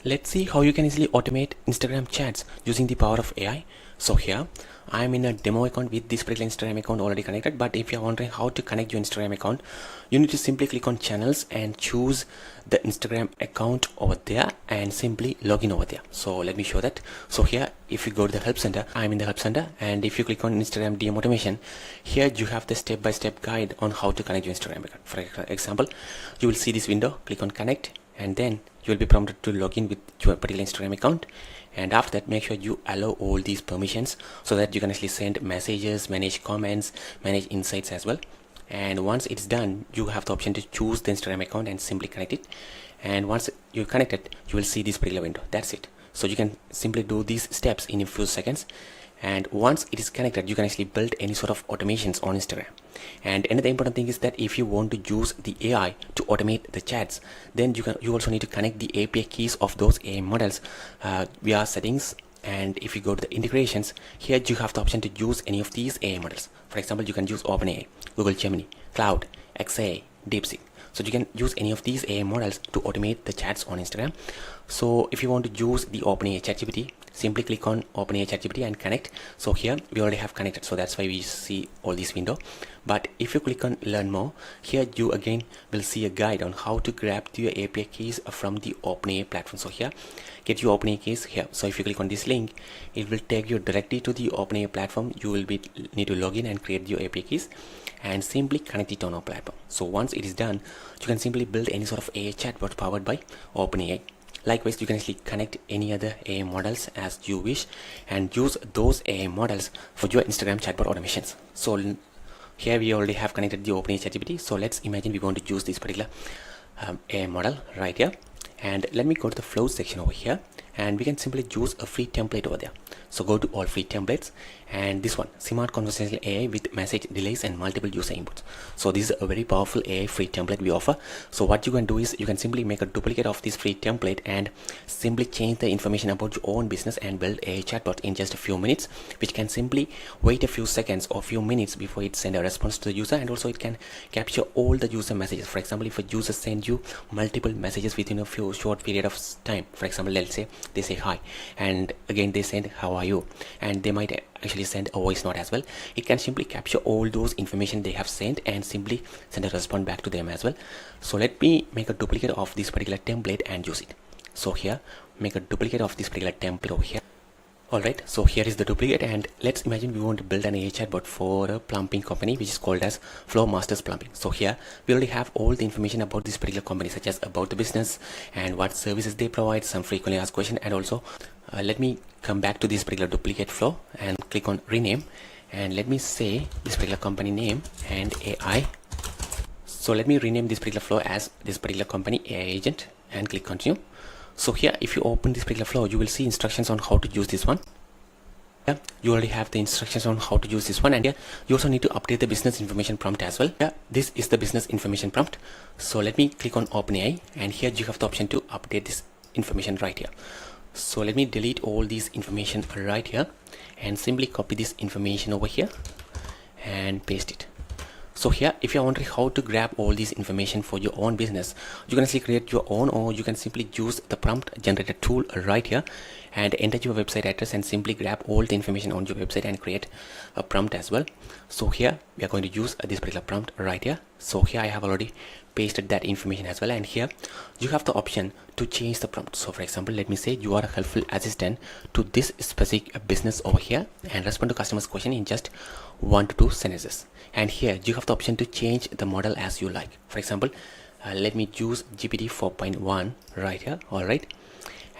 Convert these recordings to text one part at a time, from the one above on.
Let's see how you can easily automate Instagram chats using the power of AI. So here I am in a demo account with this particular Instagram account already connected, but if you're wondering how to connect your Instagram account, you need to simply click on channels and choose the Instagram account over there and simply log in over there. So let me show that. So here if you go to the help center, I'm in the help center, and if you click on Instagram DM automation, here you have the step-by-step guide on how to connect your Instagram account. For example, you will see this window, click on connect, and then you will be prompted to log in with your particular Instagram account. And after that, make sure you allow all these permissions so that you can actually send messages, manage comments, manage insights as well. And once it's done, you have the option to choose the Instagram account and simply connect it. And once you connect it, you will see this particular window. That's it. So you can simply do these steps in a few seconds. And once it is connected, you can actually build any sort of automations on Instagram. And another important thing is that if you want to use the AI to automate the chats, then you also need to connect the API keys of those AI models via settings. And if you go to the integrations, here you have the option to use any of these AI models. For example, you can use OpenAI, Google Gemini, Cloud, XAI, DeepSeek. So you can use any of these AI models to automate the chats on Instagram. So if you want to use the OpenAI ChatGPT, simply click on OpenAI ChatGPT and connect. So here we already have connected, so that's why we see all this window. But if you click on learn more, here you again will see a guide on how to grab your API keys from the OpenAI platform. So here, get your OpenAI keys here. So if you click on this link, it will take you directly to the OpenAI platform. You will need to log in and create your API keys and simply connect it on our platform. So once it is done, you can simply build any sort of AI chatbot powered by OpenAI. Likewise, you can actually connect any other AI models as you wish and use those AI models for your Instagram chatbot automations. So here we already have connected the OpenAI ChatGPT. So let's imagine we want to use this particular AI model right here. And let me go to the flows section over here, and we can simply use a free template over there. So go to all free templates, and this one, smart conversational AI with message delays and multiple user inputs. So this is a very powerful AI free template we offer. So what you can do is you can simply make a duplicate of this free template and simply change the information about your own business and build a chatbot in just a few minutes, which can simply wait a few seconds or few minutes before it sends a response to the user. And also it can capture all the user messages. For example, if a user sends you multiple messages within a few short period of time, for example, let's say they say hi, and again they send how are you, and they might actually send a voice note as well. It can simply capture all those information they have sent and simply send a response back to them as well. So let me make a duplicate of this particular template and use it. So here, make a duplicate of this particular template over here. Alright, so here is the duplicate, and let's imagine we want to build an AI chatbot for a plumbing company which is called as Flow Masters Plumbing. So here we already have all the information about this particular company, such as about the business and what services they provide, some frequently asked questions, and also let me come back to this particular duplicate flow and click on rename, and let me say this particular company name and AI. So let me rename this particular flow as this particular company AI agent and click continue. So here, if you open this particular flow, you will see instructions on how to use this one. Yeah, you already have the instructions on how to use this one, and here you also need to update the business information prompt as well. Yeah, this is the business information prompt. So let me click on OpenAI, and here you have the option to update this information right here. So let me delete all these information right here and simply copy this information over here and paste it. So here, if you're wondering how to grab all this information for your own business, you can actually create your own, or you can simply use the prompt generator tool right here and enter your website address and simply grab all the information on your website and create a prompt as well. So here we are going to use this particular prompt right here. So here I have already pasted that information as well, and here you have the option to change the prompt. So for example, let me say you are a helpful assistant to this specific business over here and respond to customers' question in just 1 to 2 sentences. And here you have the option to change the model as you like. For example, let me use GPT 4.1 right here. All right,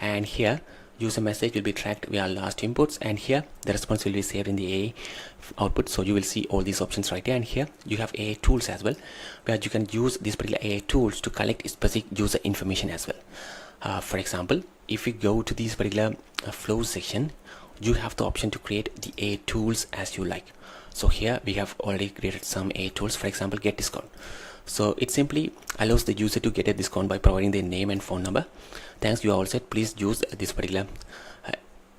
and here user message will be tracked via last inputs, and here the response will be saved in the AI output. So you will see all these options right here, and here you have AI tools as well, where you can use these particular AI tools to collect specific user information as well. For example, if you go to this particular flow section, you have the option to create the AI tools as you like. So here we have already created some AI tools. For example, get discount. So it simply allows the user to get a discount by providing their name and phone number. Thanks, you are all set. Please use this particular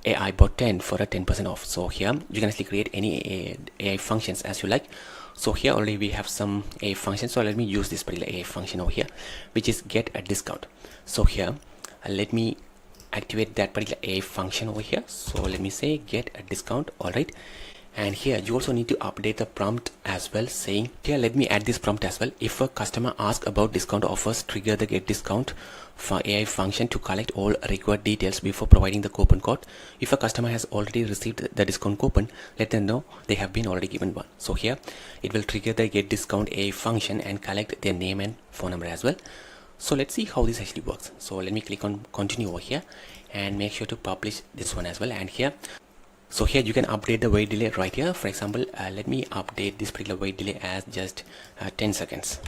AI bot 10 for a 10% off. So here you can actually create any AI functions as you like. So here already we have some AI functions. So let me use this particular AI function over here, which is get a discount. So here let me activate that particular AI function over here. So let me say get a discount. All right. And here you also need to update the prompt as well, saying here, let me add this prompt as well. If a customer asks about discount offers, trigger the get discount for AI function to collect all required details before providing the coupon code. If a customer has already received the discount coupon, let them know they have been already given one. So here it will trigger the get discount AI function and collect their name and phone number as well. So let's see how this actually works. So let me click on continue over here and make sure to publish this one as well. And here, so here you can update the wait delay right here. For example, let me update this particular wait delay as just 10 seconds.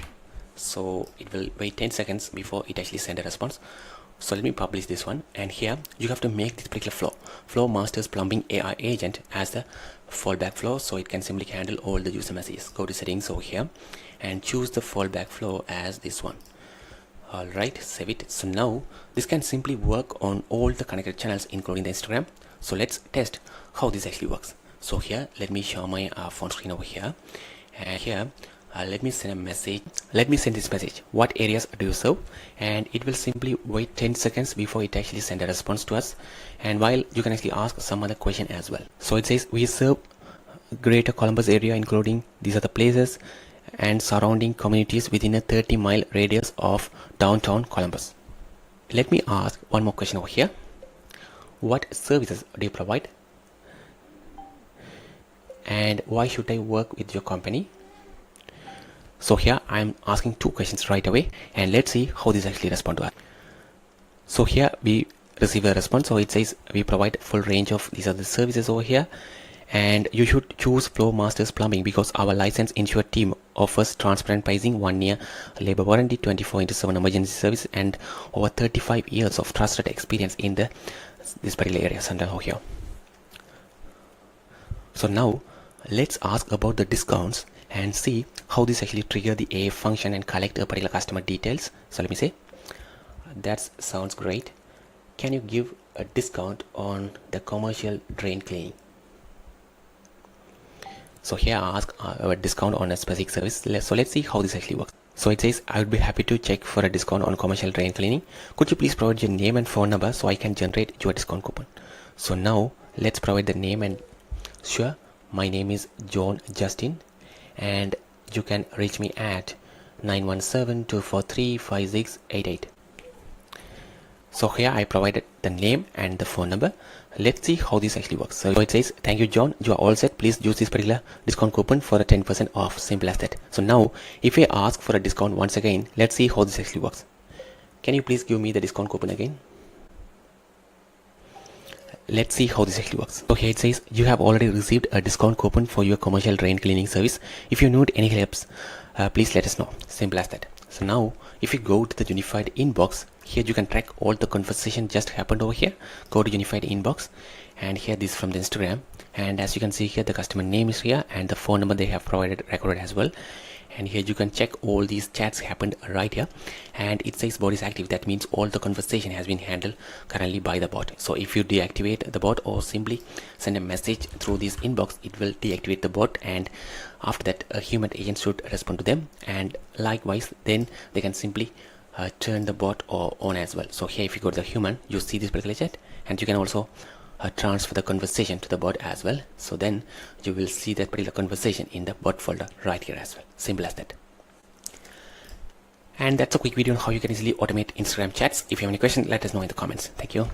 So it will wait 10 seconds before it actually send a response. So let me publish this one. And here you have to make this particular flow masters plumbing AI agent as the fallback flow, so it can simply handle all the user messages. Go to settings over here and choose the fallback flow as this one. All right, save it. So now this can simply work on all the connected channels, including the Instagram. So let's test how this actually works. So here, let me show my phone screen over here. And here, let me send a message. Let me send this message. What areas do you serve? And it will simply wait 10 seconds before it actually send a response to us. And while you can actually ask some other question as well. So it says we serve Greater Columbus area, including these are the places and surrounding communities within a 30-mile radius of downtown Columbus. Let me ask one more question over here. What services do you provide? And why should I work with your company? So here I'm asking two questions right away, and let's see how this actually responds to us. So here we receive a response. So it says we provide full range of these are the services over here, and you should choose Flow Masters Plumbing because our license insured team offers transparent pricing, 1 year labor warranty, 24/7 emergency service, and over 35 years of trusted experience in this particular area, Central Ohio. So now let's ask about the discounts and see how this actually trigger the AI function and collect a particular customer details. So let me say, that sounds great. Can you give a discount on the commercial drain cleaning? So here I ask a discount on a specific service. So let's see how this actually works. So it says, I would be happy to check for a discount on commercial drain cleaning. Could you please provide your name and phone number so I can generate your discount coupon? So now let's provide the name, and sure, my name is John Justin, and you can reach me at 917-243-5688. So here I provided the name and the phone number. Let's see how this actually works. So it says, thank you John, you are all set. Please use this particular discount coupon for a 10% off. Simple as that. So now if I ask for a discount once again, let's see how this actually works. Can you please give me the discount coupon again? Let's see how this actually works. So here it says you have already received a discount coupon for your commercial drain cleaning service. If you need any helps, please let us know. Simple as that. So now if you go to the unified inbox, here you can track all the conversation just happened over here. Go to unified inbox, and here this is from the Instagram, and as you can see here the customer name is here and the phone number they have provided recorded as well. And here you can check all these chats happened right here, and it says bot is active. That means all the conversation has been handled currently by the bot. So if you deactivate the bot or simply send a message through this inbox, it will deactivate the bot, and after that a human agent should respond to them, and likewise then they can simply turn the bot on as well. So here if you go to the human, you see this particular chat, and you can also transfer the conversation to the bot as well. So then you will see that particular conversation in the bot folder right here as well. Simple as that. And that's a quick video on how you can easily automate Instagram chats. If you have any questions, let us know in the comments. Thank you.